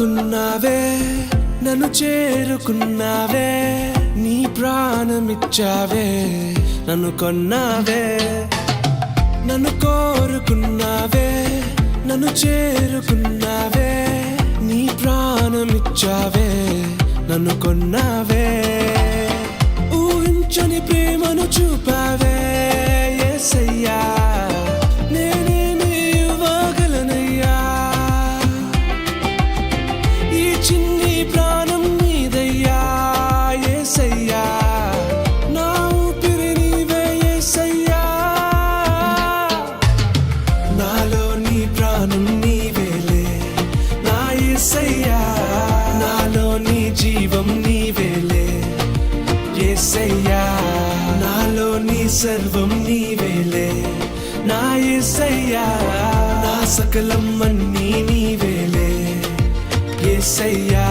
కోరుకున్నావే నన్ను చేరుకున్నావే నీ ప్రాణమిచ్చావే నన్ను కొన్నావే నన్ను కోరుకున్నావే నన్ను చేరుకున్నావే నీ ప్రాణమిచ్చావే నన్ను కొన్నావే ఊహించని ప్రేమను చూపావే యేసయ్యా నేనేమి ఇవ్వగలనయ్యా ఈ చిన్ని ప్రాణం నీదయ్యా యేసయ్యా నా ఊపిరి నీవే యేసయ్యా నాలో నీ ప్రాణం నీవేలే నా యేసయ్యా నాలో నీ జీవం నీవేలే యేసయ్యా నాలో నీ సర్వం నీవేలే నా యేసయ్యా నా సకలం అన్నీ నీవేలే యేసయ్యా